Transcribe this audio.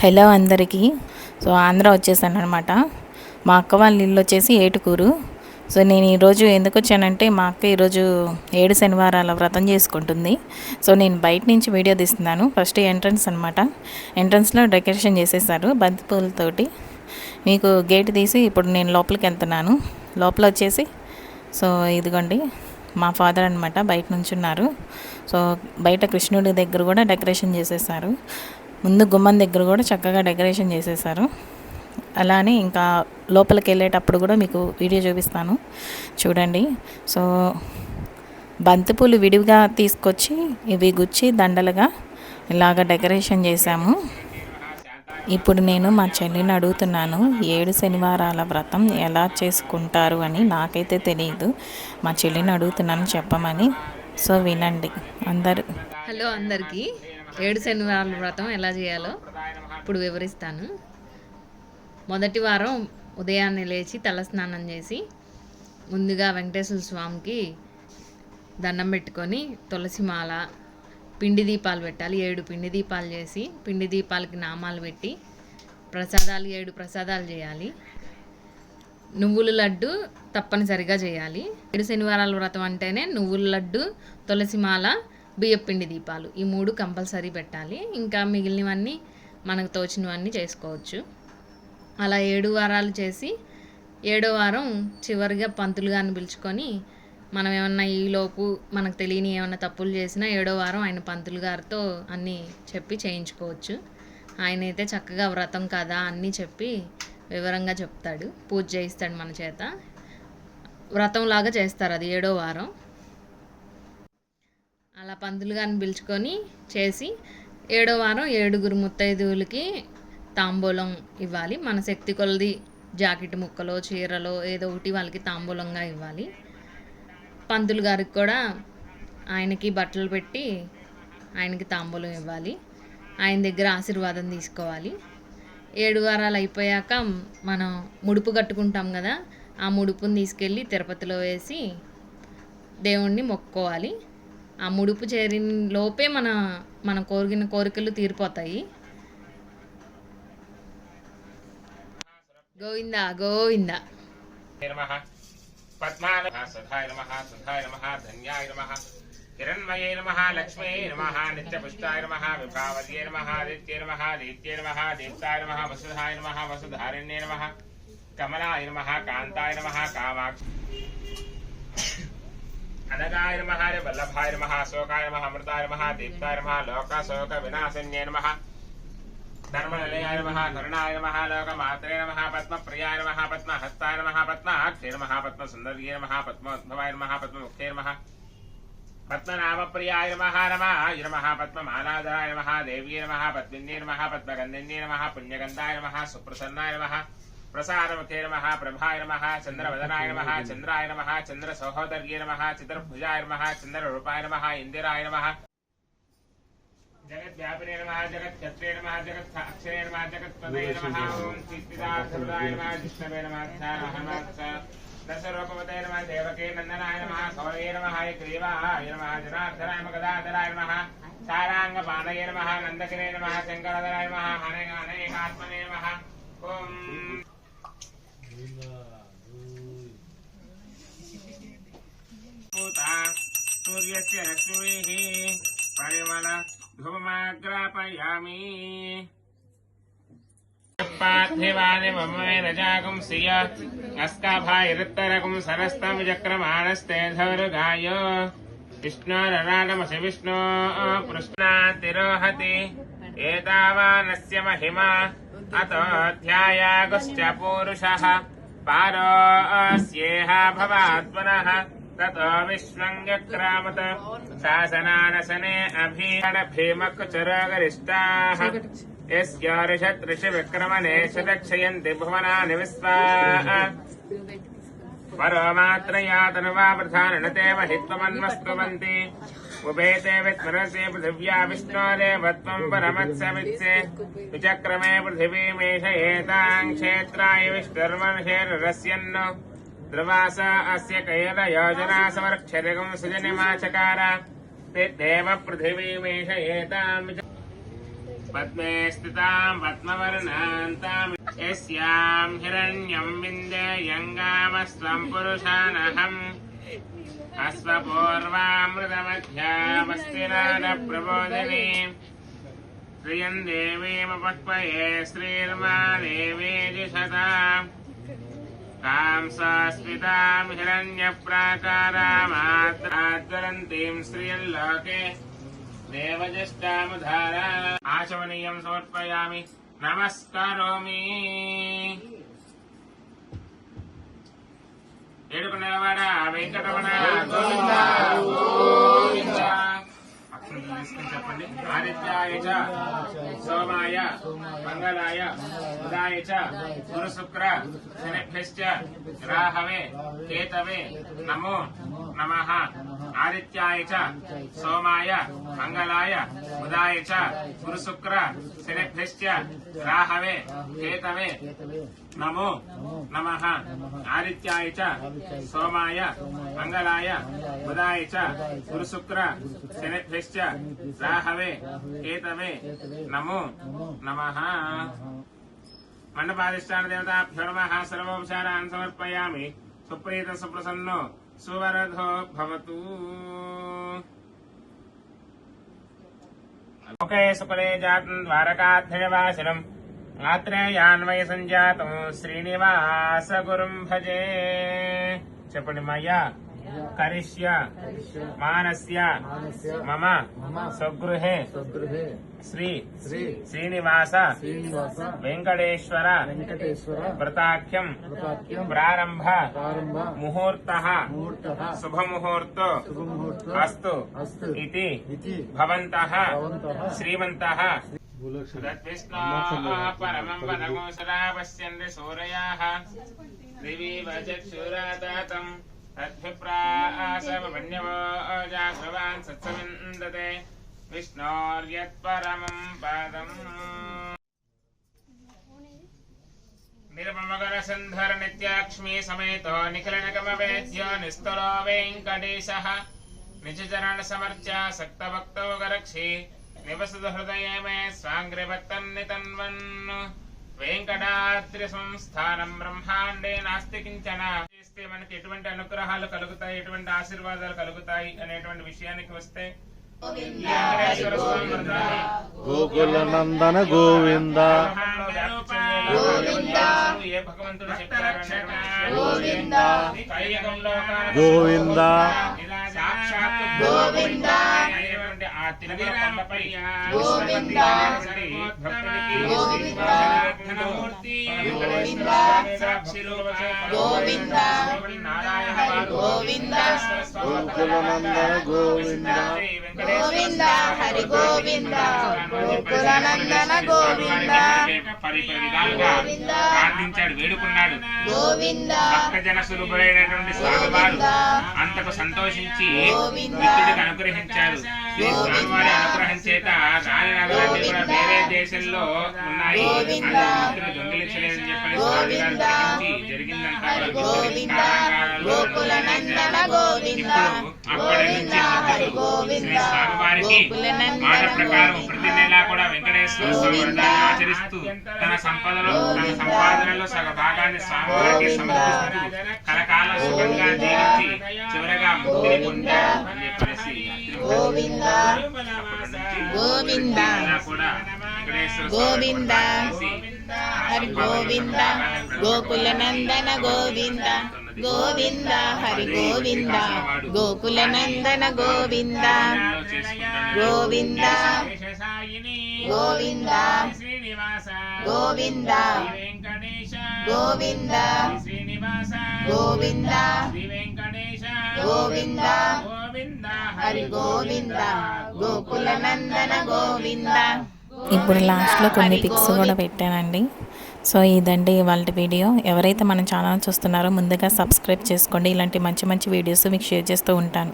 Hello అందరికీ. So Andhra వచ్చేసాను అనమాట. మా అక్క వాళ్ళ ఇల్లు వచ్చేసి ఏటుకూరు. సో నేను ఈరోజు ఎందుకు వచ్చానంటే మా అక్క ఈరోజు 7 శనివారాల వ్రతం చేసుకుంటుంది. సో నేను బయట నుంచి వీడియో తీస్తున్నాను. ఫస్ట్ ఎంట్రన్స్ అనమాట. ఎంట్రన్స్లో డెకరేషన్ చేసేసారు బంతిపూలతోటి. మీకు గేట్ తీసి ఇప్పుడు నేను లోపలికి వెళ్తున్నాను. లోపల వచ్చేసి సో ఇదిగోండి మా ఫాదర్ అనమాట బయట నుంచి ఉన్నారు. సో బయట కృష్ణుడి దగ్గర కూడా డెకరేషన్ చేసేసారు. ముందు గుమ్మం దగ్గర కూడా చక్కగా డెకరేషన్ చేసేసారు. అలానే ఇంకా లోపలికి వెళ్ళేటప్పుడు కూడా మీకు వీడియో చూపిస్తాను చూడండి. సో బంతిపూలు విడివిగా తీసుకొచ్చి ఇవి గుచ్చి దండలుగా ఇలాగ డెకరేషన్ చేశాము. ఇప్పుడు నేను మా చెల్లిని అడుగుతున్నాను 7 శనివారాల వ్రతం ఎలా చేసుకుంటారు అని. నాకైతే తెలియదు, మా చెల్లిని అడుగుతున్నాను చెప్పమని. సో వినండి అందరు. హలో అందరికీ. 7 శనివారాల వ్రతం ఎలా చేయాలో ఇప్పుడు వివరిస్తాను. మొదటి వారం ఉదయాన్నే లేచి తలస్నానం చేసి ముందుగా వెంకటేశ్వర స్వామికి దండం పెట్టుకొని తులసి మాల, పిండి దీపాలు పెట్టాలి. 7 పిండి దీపాలు చేసి పిండి దీపాలకి నామాలు పెట్టి ప్రసాదాలు 7 ప్రసాదాలు చేయాలి. నువ్వుల లడ్డు తప్పనిసరిగా చేయాలి. 7 శనివారాల వ్రతం అంటేనే నువ్వుల లడ్డు, తులసి మాల, బియ్యపిండి దీపాలు ఈ 3 కంపల్సరీ పెట్టాలి. ఇంకా మిగిలినవన్నీ మనకు తోచినవన్నీ చేసుకోవచ్చు. అలా 7 వారాలు చేసి 7వ వారం చివరిగా పంతులు గారిని పిలుచుకొని మనం ఏమన్నా ఈలోపు మనకు తెలియని ఏమన్నా తప్పులు చేసినా 7వ వారం ఆయన పంతులు గారితో అన్నీ చెప్పి చేయించుకోవచ్చు. ఆయన అయితే చక్కగా వ్రతం కదా అన్నీ చెప్పి వివరంగా చెప్తాడు, పూజ చేయిస్తాడు మన చేత. వ్రతం లాగా చేస్తారు అది 7వ వారం. అలా పంతులు గారిని పిలుచుకొని చేసి 7వ వారం 7 ముత్తైదువులకి తాంబూలం ఇవ్వాలి. మన శక్తి కొలది జాకెట్ ముక్కలో చీరలో ఏదో ఒకటి వాళ్ళకి తాంబూలంగా ఇవ్వాలి. పంతులు గారికి కూడా ఆయనకి బట్టలు పెట్టి ఆయనకి తాంబూలం ఇవ్వాలి. ఆయన దగ్గర ఆశీర్వాదం తీసుకోవాలి. 7 వారాలు అయిపోయాక మనం ముడుపు కట్టుకుంటాం కదా, ఆ ముడుపుని తీసుకెళ్ళి తిరుపతిలో వేసి దేవుణ్ణి మొక్కుకోవాలి. ఆ ముడుపు చేరిన లోపే మన కోరిన కోరికలు తీరిపోతాయి. గోవింద గోవింద. హిరణ్మయే నమః, లక్ష్మీ నమః, నిత్యపుష్టాయ నమః, విభావత్యే నమః, ఆదిత్యే నమః, దీప్త్యే నమః, దీప్తాయ నమః, వసుధాయ నమః, వసుధారిణ్యే నమః, కమలాయ నమః, కాంతాయ నమః, కామాక్షి అనగాయ నమః, వల్లభాయ నమః, శోకాయ నమః, అమృతాయ నమః, దీప్తాయ నమః, లోక శోక వినాశన్యే నమః, ధర్మనిలయాయ నమః, కరుణాయ నమః, లోకమాత్రే నమః, పద్మప్రియాయ నమః, పద్మహస్తాయ నమః, పద్మాక్షే నమః, పద్మసుందర్యే నమః, పద్మోద్భవాయ నమః, పద్మముఖ్యే నమః, పద్మనామప్రియాయ నమః, రమాయ నమః, పద్మమాలాధరాయ నమః, దేవ్యే నమః, పద్మిన్యే నమః, పద్మగంధిన్యే నమః, పుణ్యగంధాయ నమః, సుప్రసన్నాయ నమః, ప్రసారముఖే నమః, ప్రభాయ నమః, చంద్రవదనాయ నమః, చంద్రాయ నమః, చంద్ర సహోదర్యే నమః, చతుర్భుజాయ నమః, చంద్రరూపాయ నమః, ఇందిరాయ నమః, జగద్వ్యాపినే నమః, జగత్కర్త్రే నమః, జగత్సాక్షరే నమః, జగత్పదయే నమః, ఓం సిద్ధిదార్థప్రదాయ నమః, విష్ణవే నమః, దశరూపవతే నమః, దేవకే నందనాయ నమః, కవలయే నమః, గ్రీవాయ నమః, జనార్దనాయ నమః, గదాధరాయ నమః, సారాంగపాణయే నమః, నందకినే నమః, శంకరధరాయ నమః, అనేకాత్మనే నమః. ఓం సూర్యస్య రశ్మిః పరిమళ ధూమమాగ్రాపయామి. పార్థివాని మమేన జాగం సియ అస్కాభాయిరుత్తరకం సరస్తం విచక్రమాణస్తే ధౌరుగాయ విష్ణోరరాటమసి విష్ణో పృష్ణాతిరోహతి ఏతావానస్య మహిమా అతోధ్యాయాగుశ్చ పూరుషః పారోస్యేహ భవాత్మనః తతో విశ్వం వ్యక్రామత శాసనానసనే అభీణ భీమకుచరోగరిష్టాః యస్యారిషత్ ఋషి విక్రమణే సురక్షయంతి భువనాని విశ్వా పరమాత్రయా తనువా ప్రధానతే మహిత్వమన్వస్తువంతి ఉభేతే విత్మరసే పృథివ్యా విష్ణోరేవ త్వం పరమత్సవిత్సే విచక్రమే పృథివీమేషయేతాం క్షేత్రాయ విష్ణుర్మనుషేర్రస్యన్నో ధ్రువాస అస్య కైలయోజనా సమర్క్షరిగం సుజనిమాచకార దేవ పృథివీమేషయేతాం पद्मे स्थितां पद्मवर्णान्तां यस्यां हिरण्यं विन्देयङ्गामस्त्वं पुरुषानहम् अश्वपूर्वामृतमध्यामस्तिनादप्रबोधिनी श्रियं देवीमपक्वये श्रीर्मा देवी जिषता तां सास्मितां हिरण्यप्राकारामाद्रन्तीं श्रियल्लोके देवज्येष्ठामुधारा आचमनीयं समर्पयामि नमस्करोमि ఏడుకొండలవాడ వెంకటరమణ గోవింద గోవింద. అక్షంతలు తీసుకుని చెప్పండి. ఆదిత్యాయ చ సోమాయ మంగళాయ బుధాయ చ గురు శుక్ర శనిభ్యశ్చ రాహవే కేతవే నమో నమః. ఆదిత్యాయ చ సోమాయ మంగళాయ బుధాయ చ గురు శుక్ర శనిభ్యశ్చ రాహవే కేతవే నమో నమః. ఆదిత్యాయ చ సోమాయ మంగళాయ బుధాయ చ గురు శుక్ర శనిభ్యశ్చ రాహవే కేతవే నమో నమః. మండపాధిష్టాన దేవతాభ్యో నమః. సర్వోపచారాన్ సమర్పయామి. సుప్రీత సుప్రసన్నో సువరధో భవతు. లోకే సుకులే జాతం ద్వారకాధ్యయవాసినం ఆత్రేయాన్వయ సంజాతం శ్రీనివాస గురుం భజే. చెప్పండి. మయా కరిష్య మానస్య మమ స్వగృహే శ్రీ శ్రీనివాస వెంకటేశ్వర వ్రతాఖ్యం ప్రారంభ ముహూర్తః శుభముహూర్తో అస్తు ఇతి భవంతః శ్రీమంతః పరమం పదమో సదా పశ్యంతి సూరయాః దివీవ చక్షురాతాతం తద్భిప్రాసమన్యవో జాగ్రవాన్ సత్సవిందతే విష్ణోర్యత్పరమం పదం. నిరమమగర సంధర నిత్యాక్ష్మీ సమేతో నిఖిలనకమవేద్యో నిస్తలో వెంకటేశః నిజచరణ సమర్చ సక్తభక్తో గరక్షి నివసదు హృదయే మే స్వాంగ్రిభక్తన్నితన్వన్. వెంకటాద్రి సంస్థానం బ్రహ్మాండే నాస్తి కించన. చేస్తే మనకి ఎటువంటి అనుగ్రహాలు కలుగుతాయి, ఎటువంటి ఆశీర్వాదాలు కలుగుతాయి అనేటువంటి విషయానికి వస్తే వెంకటేశ్వర స్వామి మంత్రాన్ని గోకులనందన గోవింద ఏ భగవంతుడు చెప్పారు కలియుగంలో గోవింద సాక్షాత్ గోవింద అయినటువంటి ఆ తిరుమల కొండపై భక్తుడికి గోవింద గోవింద గోకులనందన గోవింద గోవింద హరి గోవింద గోకులనందన గోవింద ప్రార్థించాడు, వేడుకున్నాడు. గోవింద భక్తజన సులభుడైనటువంటి స్వామివారు అంతకు సంతోషించి మిత్రుడికి అనుగ్రహించారు. ఈ స్వామివారి అనుగ్రహం చేత రాని నగరాన్ని కూడా వేరే దేశంలో ఉన్నాయి, మిత్రులు దొంగిలించలేదని చెప్పని స్వామి గారు గ్రహించి జరిగిందంతా గోకులనందన గోవింద అప్పటి నుంచి శ్రీ స్వామివారికి మాట ప్రకారం ప్రతి నెలా కూడా వెంకటేశ్వర స్వామి వ్రతాన్ని ఆచరిస్తూ తన సంపాదనలో సగ భాగాన్ని స్వామివారికి సమర్పిస్తూ కలకాల సుఖంగా జీవించి చివరగా ముక్తిని పొందారు అని చెప్పేసి గోవింద గోవింద కూడా వెంకటేశ్వర గోవింద హరి గోవింద గోకులనందన గోవింద గోవింద హరి గోవింద గోకులనందన గోవింద గోవింద గోవింద శ్రీనివాస గోవింద వెంకటేశ గోవింద శ్రీనివాస గోవింద శ్రీ వెంకటేశ గోవింద గోవింద హరి గోవింద గోకులనందన గోవింద. ఇప్పుడు లాస్ట్లో కొన్ని పిక్స్ కూడా పెట్టానండి. సో ఇదండి ఇవాళ వీడియో. ఎవరైతే మన ఛానల్ చూస్తున్నారో ముందుగా సబ్స్క్రైబ్ చేసుకోండి. ఇలాంటి మంచి మంచి వీడియోస్ మీకు షేర్ చేస్తూ ఉంటాను.